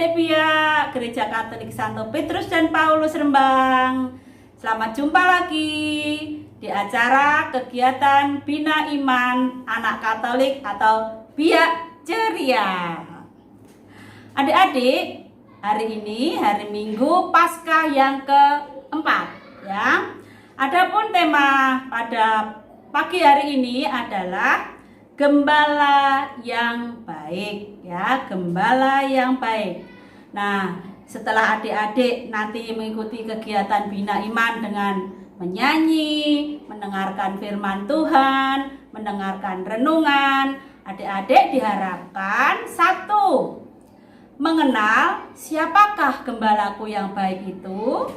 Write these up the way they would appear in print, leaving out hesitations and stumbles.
adik-adik pihak Gereja Katolik Santo Petrus dan Paulus Rembang. Selamat jumpa lagi di acara kegiatan Bina Iman Anak Katolik atau Biak Ceria. Adik-adik, hari ini hari Minggu Paskah yang keempat ya. Adapun tema pada pagi hari ini adalah gembala yang baik ya, gembala yang baik. Nah, setelah adik-adik nanti mengikuti kegiatan Bina Iman dengan menyanyi, mendengarkan firman Tuhan, mendengarkan renungan, adik-adik diharapkan satu, mengenal siapakah gembalaku yang baik itu.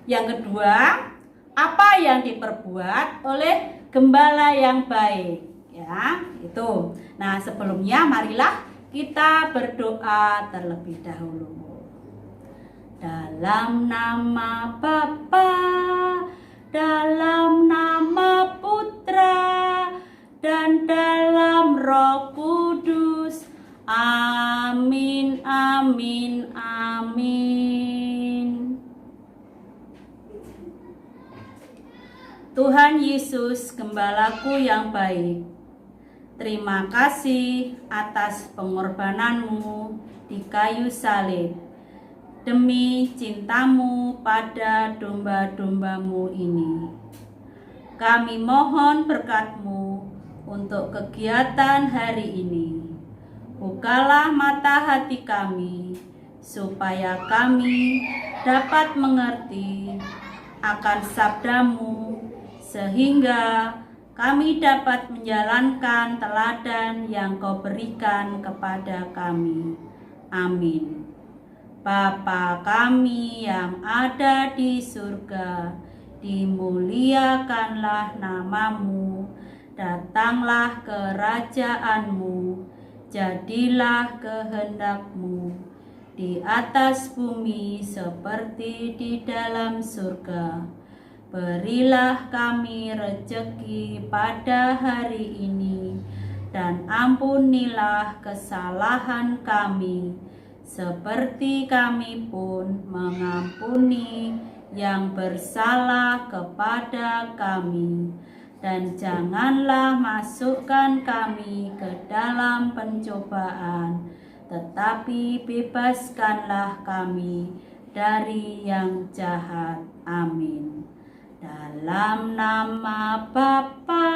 Yang kedua, apa yang diperbuat oleh gembala yang baik. Ya, itu. Nah, sebelumnya marilah kita berdoa terlebih dahulu. Dalam nama Bapa, dalam nama Putra, dan dalam Roh Kudus. Amin, amin, amin. Tuhan Yesus, gembalaku yang baik, terima kasih atas pengorbananmu di kayu salib demi cintamu pada domba-dombamu ini. Kami mohon berkat-Mu untuk kegiatan hari ini. Bukalah mata hati kami supaya kami dapat mengerti akan sabda-Mu sehingga kami dapat menjalankan teladan yang Kau berikan kepada kami. Amin. Bapa kami yang ada di surga, dimuliakanlah nama-Mu, datanglah kerajaan-Mu, jadilah kehendak-Mu di atas bumi seperti di dalam surga. Berilah kami rejeki pada hari ini, dan ampunilah kesalahan kami, seperti kami pun mengampuni yang bersalah kepada kami. Dan janganlah masukkan kami ke dalam pencobaan, tetapi bebaskanlah kami dari yang jahat. Amin. Dalam nama Bapa,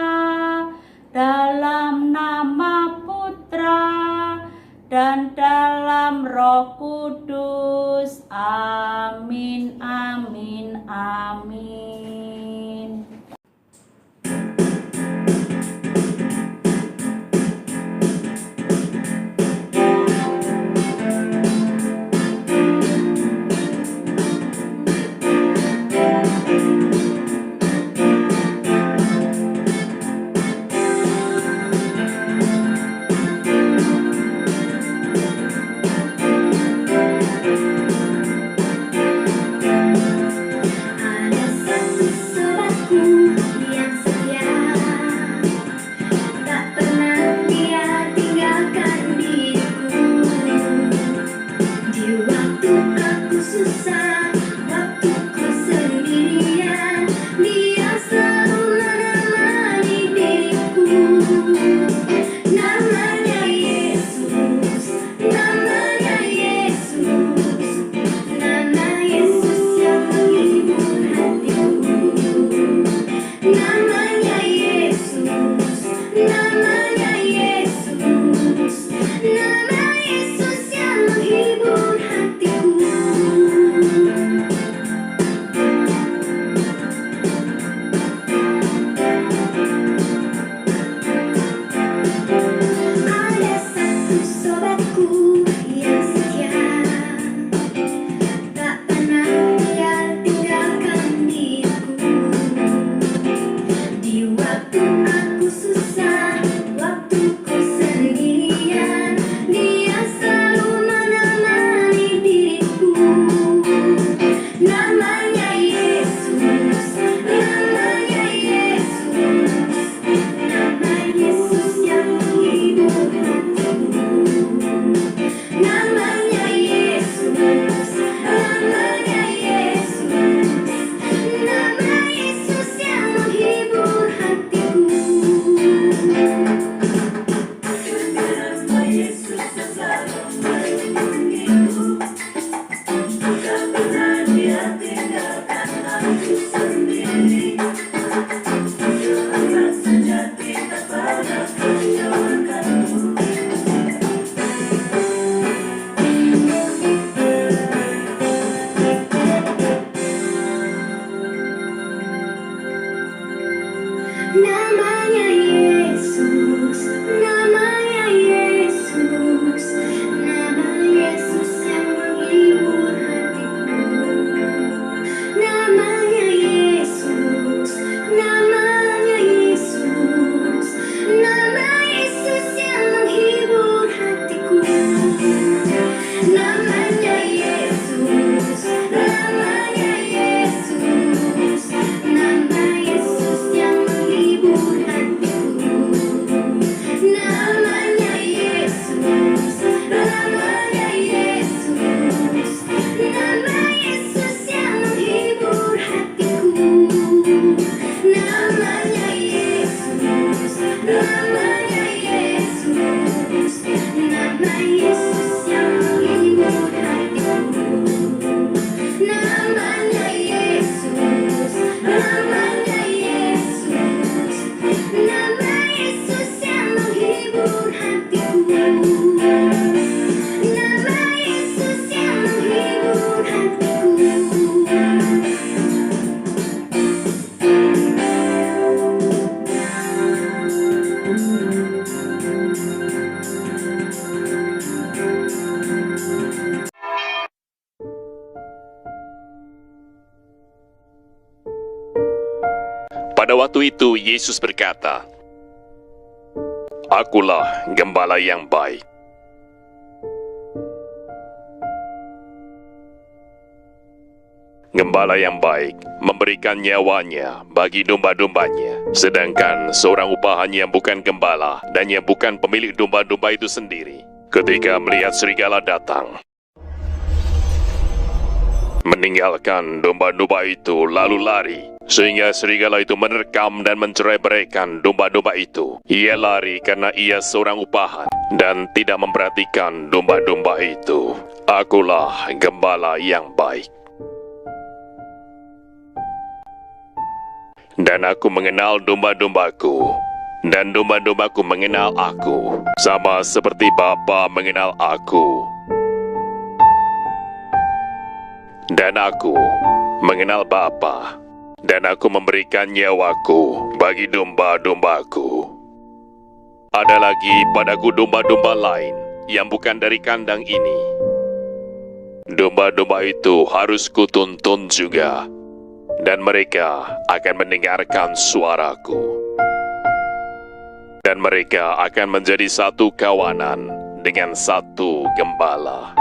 dalam nama Putra, dan dalam Roh Kudus. Amin, amin, amin. Namanya Yesus. Namanya Yesus, namanya Yesus, nama Yesus yang menghibur hatiku. Namanya Yesus, namanya Yesus, nama Yesus yang menghibur hatiku. Namanya Yesus, namanya Yesus, nama Yesus yang menghibur hatiku. Namanya Yesus, namanya Yesus, nama Yesus yang menghibur hatiku. Namanya Yesus, namanya Yesus, nama Yesus yang menghibur hatiku. Namanya Yesus, namanya Yesus, nama Yesus yang menghibur hatiku. Nama Yesus yang menghibur hatiku. Pada waktu itu Yesus berkata, "Akulah gembala yang baik. Gembala yang baik memberikan nyawanya bagi domba-dombanya. Sedangkan seorang upahan yang bukan gembala dan yang bukan pemilik domba-domba itu sendiri, ketika melihat serigala datang, meninggalkan domba-domba itu lalu lari, sehingga serigala itu menerkam dan mencerai-beraikan domba-domba itu. Ia lari karena ia seorang upahan dan tidak memperhatikan domba-domba itu. Akulah gembala yang baik. Dan aku mengenal domba-dombaku, dan domba-dombaku mengenal aku, sama seperti Bapa mengenal aku. Dan aku mengenal Bapa, dan aku memberikan nyawaku bagi domba-dombaku. Ada lagi padaku domba-domba lain yang bukan dari kandang ini. Domba-domba itu harus kutuntun juga, dan mereka akan mendengarkan suaraku. Dan mereka akan menjadi satu kawanan dengan satu gembala.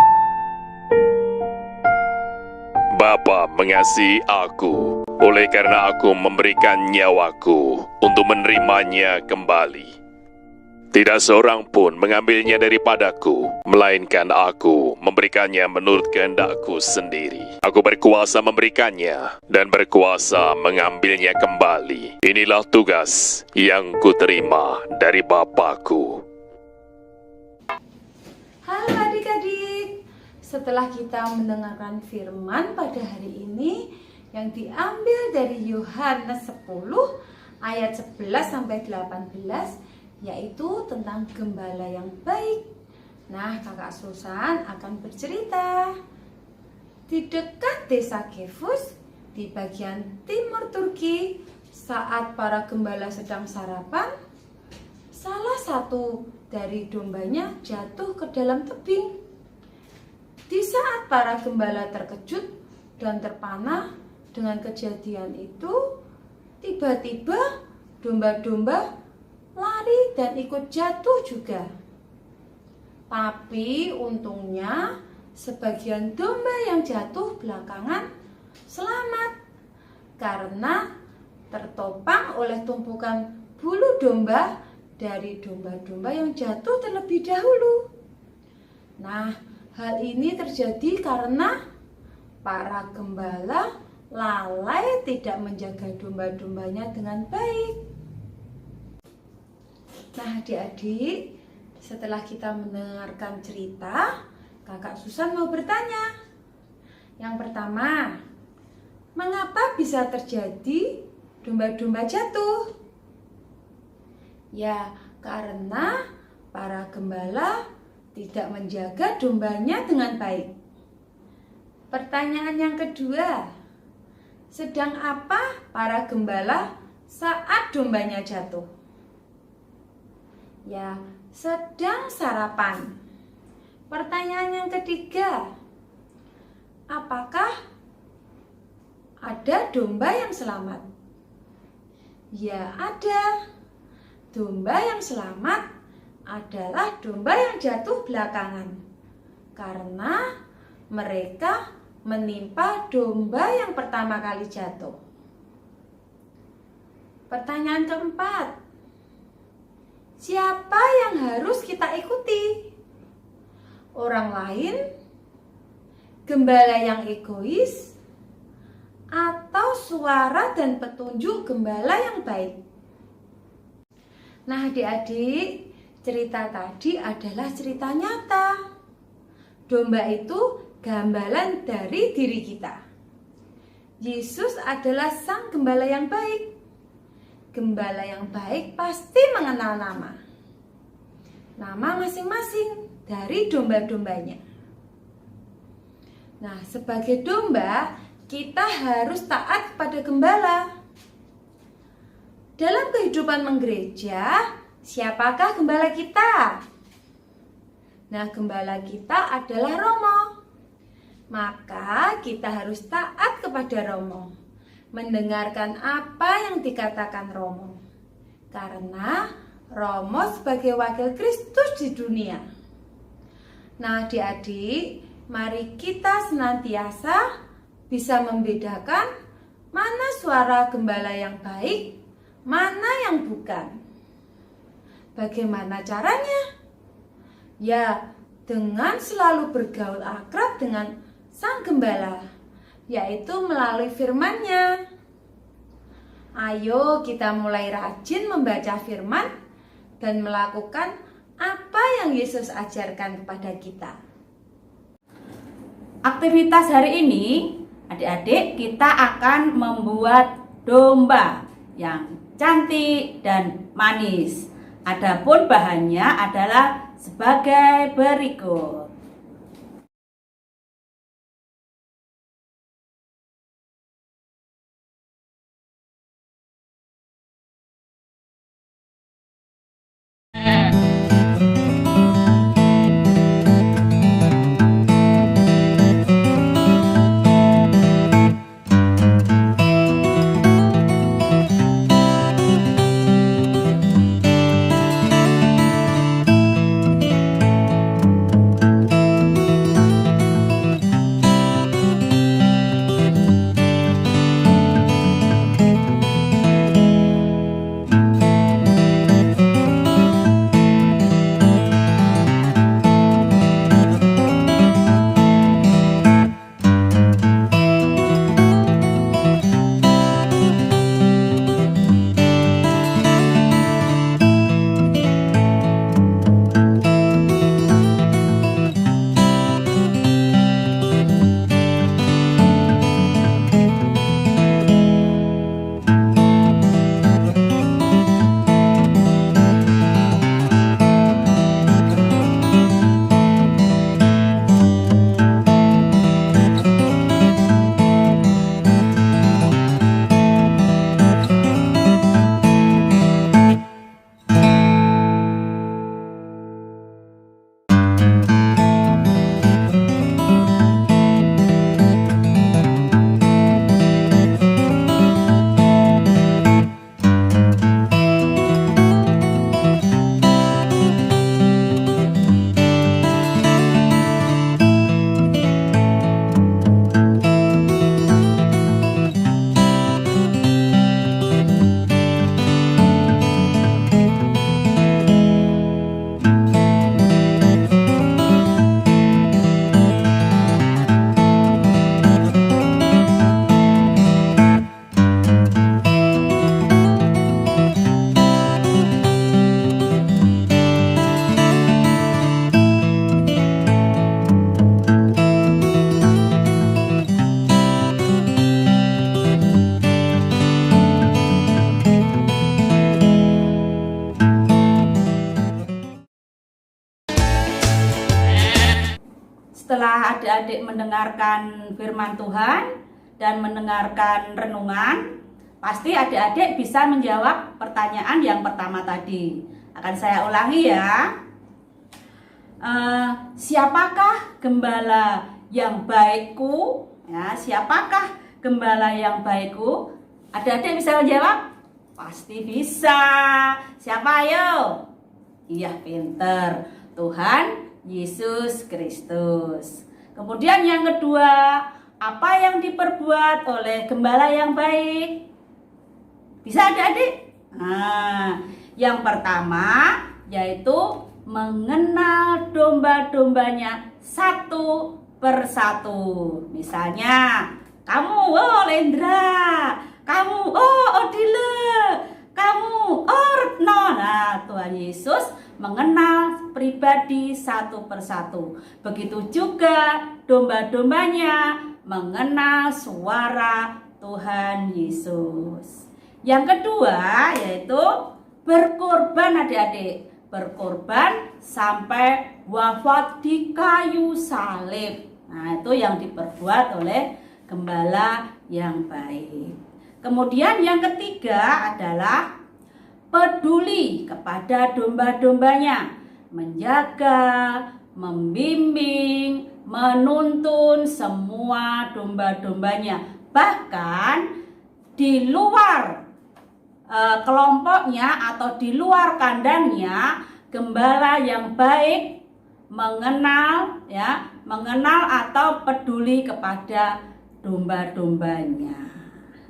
Bapa mengasihi aku, oleh karena aku memberikan nyawaku untuk menerimanya kembali. Tidak seorang pun mengambilnya daripadaku, melainkan aku memberikannya menurut kehendakku sendiri. Aku berkuasa memberikannya dan berkuasa mengambilnya kembali. Inilah tugas yang kuterima dari Bapa-Ku. Halo adik-adik, setelah kita mendengarkan firman pada hari ini yang diambil dari Yohanes 10 ayat 11 sampai 18, yaitu tentang gembala yang baik. Nah, Kakak Susan akan bercerita. Di dekat desa Kefus, di bagian timur Turki, saat para gembala sedang sarapan, salah satu dari dombanya jatuh ke dalam tebing. Di saat para gembala terkejut dan terpana dengan kejadian itu, tiba-tiba domba-domba lari dan ikut jatuh juga. Tapi untungnya sebagian domba yang jatuh belakangan selamat karena tertopang oleh tumpukan bulu domba dari domba-domba yang jatuh terlebih dahulu. Nah, hal ini terjadi karena para gembala lalai tidak menjaga domba-dombanya dengan baik. Nah, adik-adik, setelah kita mendengarkan cerita, Kakak Susan mau bertanya. Yang pertama, mengapa bisa terjadi domba-domba jatuh? Ya, karena para gembala tidak menjaga dombanya dengan baik. Pertanyaan yang kedua, sedang apa para gembala saat dombanya jatuh? Ya, sedang sarapan. Pertanyaan yang ketiga, apakah ada domba yang selamat? Ya, ada. Domba yang selamat adalah domba yang jatuh belakangan, karena mereka menimpa domba yang pertama kali jatuh. Pertanyaan keempat, siapa yang harus kita ikuti? Orang lain, gembala yang egois, atau suara dan petunjuk gembala yang baik? Nah, adik-adik, cerita tadi adalah cerita nyata. Domba itu gambaran dari diri kita. Yesus adalah sang gembala yang baik. Gembala yang baik pasti mengenal nama masing-masing dari domba-dombanya. Nah, sebagai domba, kita harus taat kepada gembala. Dalam kehidupan menggereja, siapakah gembala kita? Nah, gembala kita adalah Romo. Maka kita harus taat kepada Romo, mendengarkan apa yang dikatakan Romo, karena Romo sebagai wakil Kristus di dunia. Nah, adik-adik, mari kita senantiasa bisa membedakan mana suara gembala yang baik, mana yang bukan. Bagaimana caranya? Ya, dengan selalu bergaul akrab dengan sang gembala, yaitu melalui firman-Nya. Ayo kita mulai rajin membaca firman dan melakukan apa yang Yesus ajarkan kepada kita. Aktivitas hari ini, adik-adik, kita akan membuat domba yang cantik dan manis. Adapun bahannya adalah sebagai berikut. Setelah adik-adik mendengarkan firman Tuhan dan mendengarkan renungan, Pasti adik-adik bisa menjawab pertanyaan yang pertama tadi. Akan saya ulangi ya. Siapakah gembala yang baikku? Ya, siapakah gembala yang baikku? Adik-adik bisa menjawab? Pasti bisa. Siapa ayo? Iya, pinter. Tuhan Yesus Kristus. Kemudian yang kedua, apa yang diperbuat oleh gembala yang baik? Bisa adik-adik? Nah, yang pertama yaitu mengenal domba-dombanya satu persatu. Misalnya, kamu, oh Lendra, kamu, oh Odile, kamu, oh Retno. Nah, Tuhan Yesus mengenal pribadi satu persatu. Begitu juga domba-dombanya mengenal suara Tuhan Yesus. Yang kedua yaitu berkorban adik-adik. Berkorban sampai wafat di kayu salib. Nah, itu yang diperbuat oleh gembala yang baik. Kemudian yang ketiga adalah peduli kepada domba-dombanya, menjaga, membimbing, menuntun semua domba-dombanya. Bahkan di luar kelompoknya atau di luar kandangnya, gembala yang baik mengenal atau peduli kepada domba-dombanya.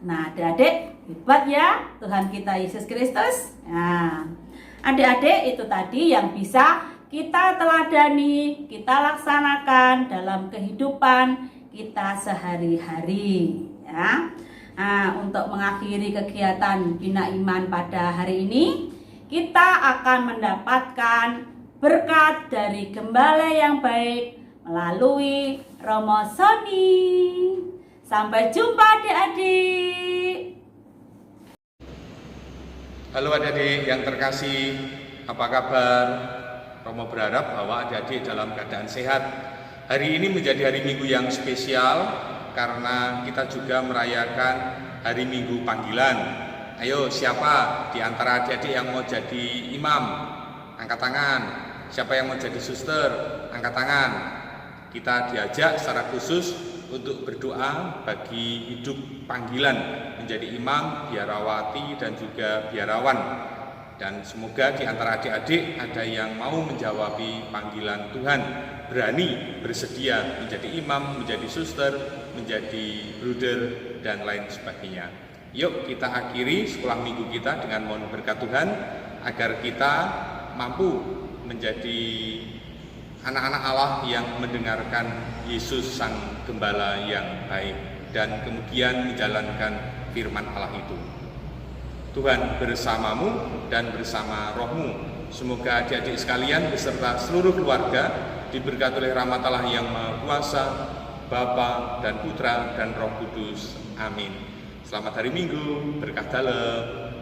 Nah, adik-adik, hebat ya Tuhan kita Yesus Kristus. Nah, adik-adik, itu tadi yang bisa kita teladani, kita laksanakan dalam kehidupan kita sehari-hari ya. Nah, untuk mengakhiri kegiatan Bina Iman pada hari ini, kita akan mendapatkan berkat dari gembala yang baik melalui Romo Sony. Sampai jumpa adik-adik. Halo adik-adik yang terkasih, apa kabar? Romo berharap bahwa adik-adik dalam keadaan sehat. Hari ini menjadi hari Minggu yang spesial karena kita juga merayakan hari Minggu panggilan. Ayo, siapa di antara adik-adik yang mau jadi imam? Angkat tangan. Siapa yang mau jadi suster? Angkat tangan. Kita diajak secara khusus untuk berdoa bagi hidup panggilan menjadi imam, biarawati, dan juga biarawan. Dan semoga di antara adik-adik ada yang mau menjawabi panggilan Tuhan, berani, bersedia menjadi imam, menjadi suster, menjadi bruder, dan lain sebagainya. Yuk kita akhiri sekolah minggu kita dengan mohon berkat Tuhan agar kita mampu menjadi anak-anak Allah yang mendengarkan Yesus Sang Gembala yang baik dan kemudian menjalankan firman Allah itu. Tuhan bersamamu dan bersama rohmu. Semoga adik-adik sekalian beserta seluruh keluarga diberkati oleh rahmat Allah yang Maha Kuasa, Bapa dan Putra dan Roh Kudus. Amin. Selamat hari Minggu, berkah dalem.